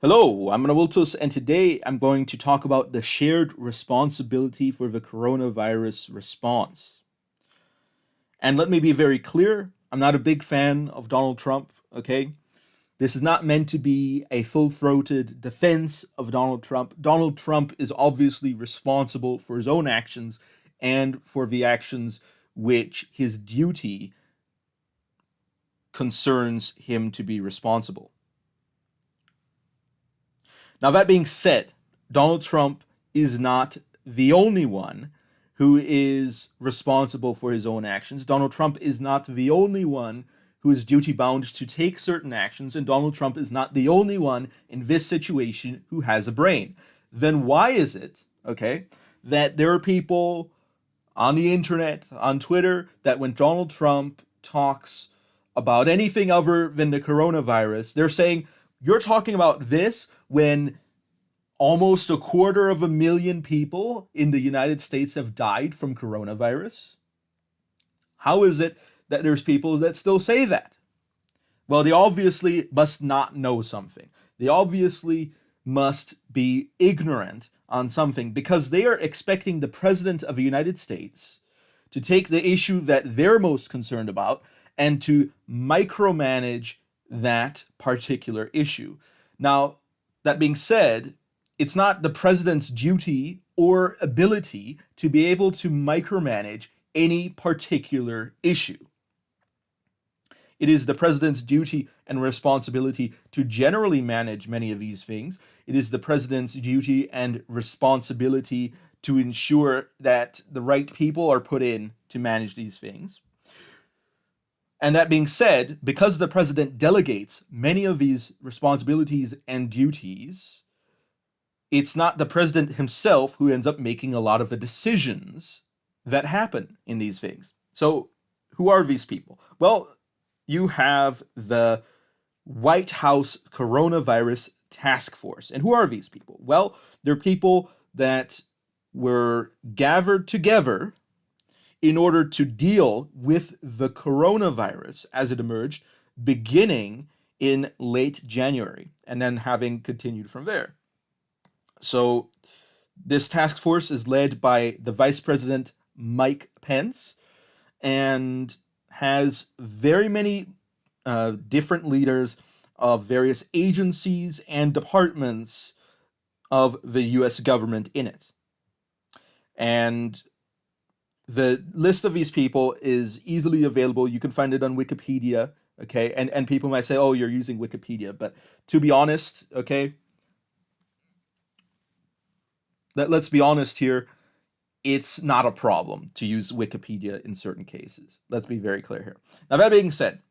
Hello, I'm Manawultus, and today I'm going to talk about the shared responsibility for the coronavirus response. And let me be very clear, I'm not a big fan of Donald Trump, okay? This is not meant to be a full throated defense of Donald Trump. Donald Trump is obviously responsible for his own actions and for the actions which his duty concerns him to be responsible. Now, that being said, Donald Trump is not the only one who is responsible for his own actions. Donald Trump is not the only one who is duty bound to take certain actions, and Donald Trump is not the only one in this situation who has a brain. Then why is it, okay, that there are people on the internet, on Twitter, that when Donald Trump talks about anything other than the coronavirus, they're saying, you're talking about this when almost 250,000 people in the United States have died from coronavirus? How is it that there's people that still say that? Well, they obviously must not know something. They obviously must be ignorant on something because they are expecting the President of the United States to take the issue that they're most concerned about and to micromanage that particular issue. Now, that being said, it's not the president's duty or ability to be able to micromanage any particular issue. It is the president's duty and responsibility to generally manage many of these things. It is the president's duty and responsibility to ensure that the right people are put in to manage these things. And that being said, because the president delegates many of these responsibilities and duties, it's not the president himself who ends up making a lot of the decisions that happen in these things. So, who are these people? Well, you have the White House Coronavirus Task Force. And who are these people? Well, they're people that were gathered together in order to deal with the coronavirus as it emerged, beginning in late January, and then having continued from there. So, this task force is led by the Vice President Mike Pence and has very many different leaders of various agencies and departments of the US government in it. And the list of these people is easily available. You can find it on Wikipedia, okay? And people might say, oh, you're using Wikipedia. But to be honest, okay, let's be honest here, it's not a problem to use Wikipedia in certain cases. Let's be very clear here. Now, that being said,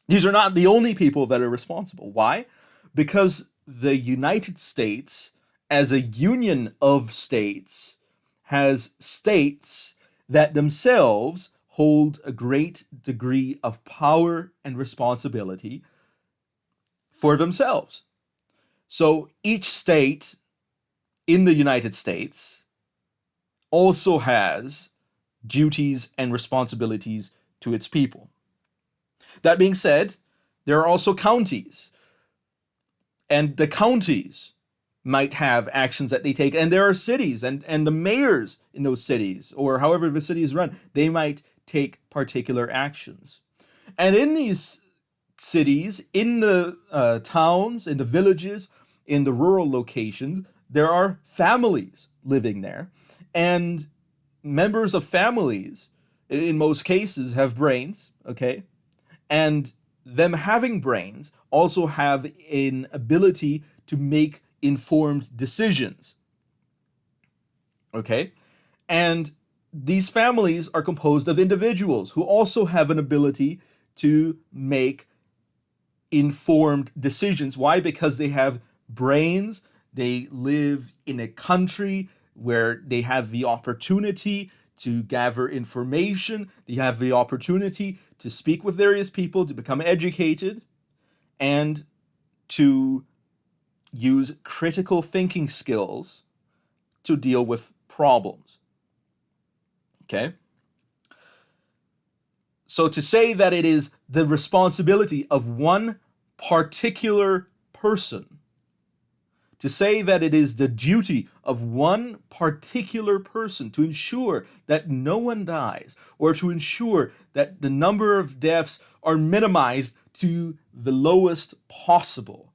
these are not the only people that are responsible. Why? Because the United States, as a union of states, has states that themselves hold a great degree of power and responsibility for themselves. So each state in the United States also has duties and responsibilities to its people. That being said, there are also counties, and the counties might have actions that they take, and there are cities, and the mayors in those cities, or however the city is run, they might take particular actions. And in these cities, in the towns, in the villages, in the rural locations, there are families living there, and members of families, in most cases, have brains, okay? And them having brains also have an ability to make informed decisions, okay? And these families are composed of individuals who also have an ability to make informed decisions. Why? Because they have brains, they live in a country where they have the opportunity to gather information, they have the opportunity to speak with various people, to become educated, and to use critical thinking skills to deal with problems. Okay? So to say that it is the responsibility of one particular person to say that it is the duty of one particular person to ensure that no one dies, or to ensure that the number of deaths are minimized to the lowest possible,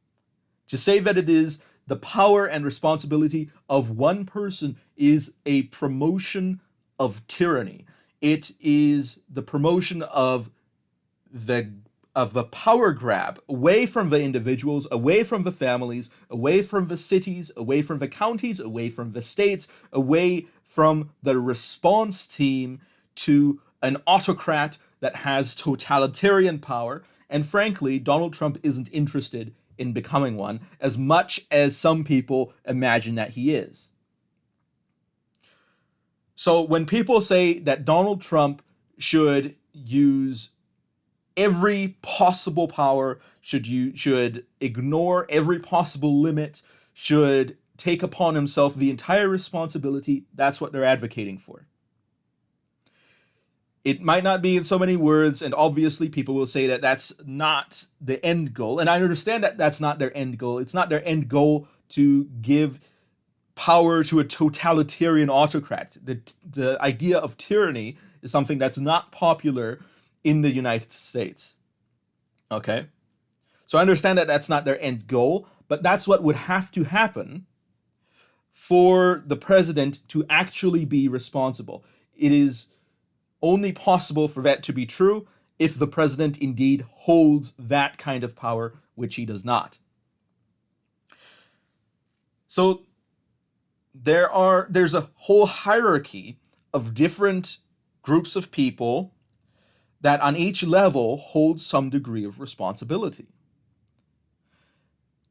to say that it is the power and responsibility of one person is a promotion of tyranny. It is the promotion of the power grab away from the individuals, away from the families, away from the cities, away from the counties, away from the states, away from the response team to an autocrat that has totalitarian power. And frankly, Donald Trump isn't interested in becoming one as much as some people imagine that he is. So when people say that Donald Trump should use every possible power, should ignore every possible limit, should take upon himself the entire responsibility, that's what they're advocating for. It might not be in so many words, and obviously people will say that that's not the end goal. And I understand that that's not their end goal. It's not their end goal to give power to a totalitarian autocrat. The idea of tyranny is something that's not popular in the United States. Okay? So I understand that that's not their end goal, but that's what would have to happen for the president to actually be responsible. It is only possible for that to be true if the president indeed holds that kind of power, which he does not. So there's a whole hierarchy of different groups of people that on each level hold some degree of responsibility.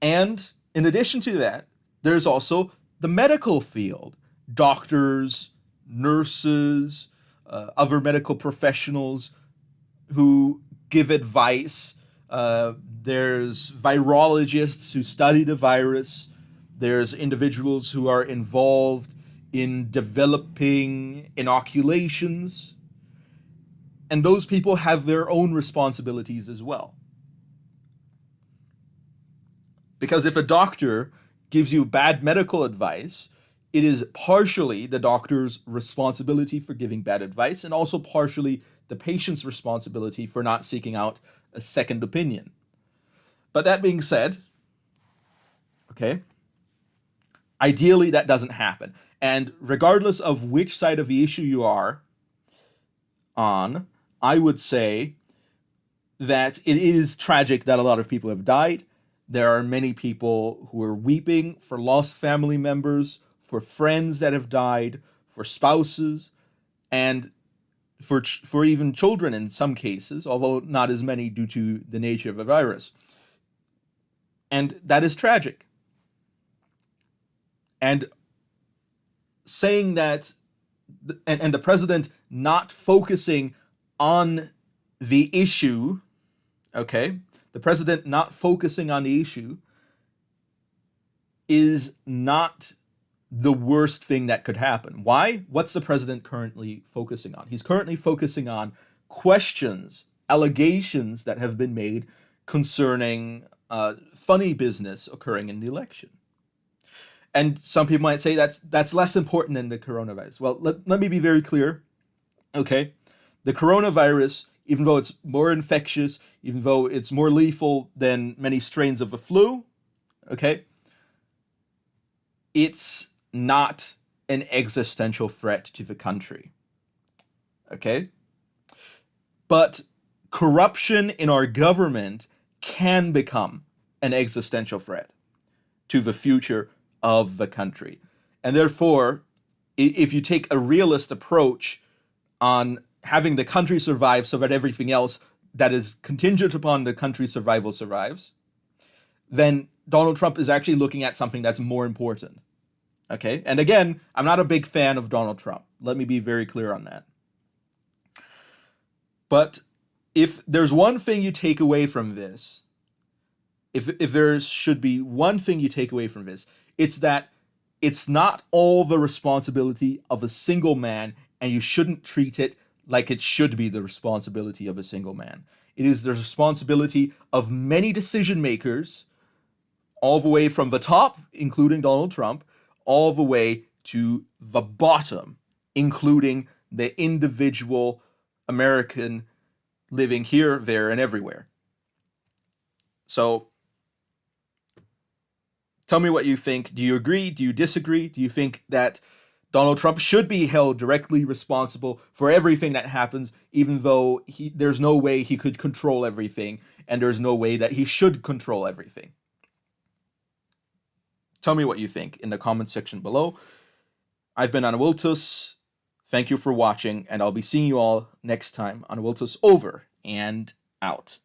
And in addition to that, there's also the medical field, doctors, nurses, other medical professionals who give advice. There's virologists who study the virus. There's individuals who are involved in developing inoculations. And those people have their own responsibilities as well. Because if a doctor gives you bad medical advice, it is partially the doctor's responsibility for giving bad advice, and also partially the patient's responsibility for not seeking out a second opinion. But that being said, okay, ideally that doesn't happen. And regardless of which side of the issue you are on, I would say that it is tragic that a lot of people have died. There are many people who are weeping for lost family members, for friends that have died, for spouses, and for even children in some cases, although not as many due to the nature of the virus. And that is tragic. And saying that, and the president not focusing on the issue, okay, the president not focusing on the issue is not the worst thing that could happen. Why? What's the president currently focusing on? He's currently focusing on questions, allegations that have been made concerning funny business occurring in the election. And some people might say that's less important than the coronavirus. Well, let me be very clear. Okay, the coronavirus, even though it's more infectious, even though it's more lethal than many strains of the flu, okay, it's not an existential threat to the country. Okay? But corruption in our government can become an existential threat to the future of the country. And therefore, if you take a realist approach on having the country survive so that everything else that is contingent upon the country's survival survives, then Donald Trump is actually looking at something that's more important. Okay? And again, I'm not a big fan of Donald Trump. Let me be very clear on that. But if there's one thing you take away from this, if there should be one thing you take away from this, it's that it's not all the responsibility of a single man, and you shouldn't treat it like it should be the responsibility of a single man. It is the responsibility of many decision makers all the way from the top, including Donald Trump, all the way to the bottom, including the individual American living here, there, and everywhere. So tell me what you think. Do you agree? Do you disagree? Do you think that Donald Trump should be held directly responsible for everything that happens, even though there's no way he could control everything, and there's no way that he should control everything? Tell me what you think in the comment section below. I've been Anawiltus. Thank you for watching, and I'll be seeing you all next time on Wiltus over and out.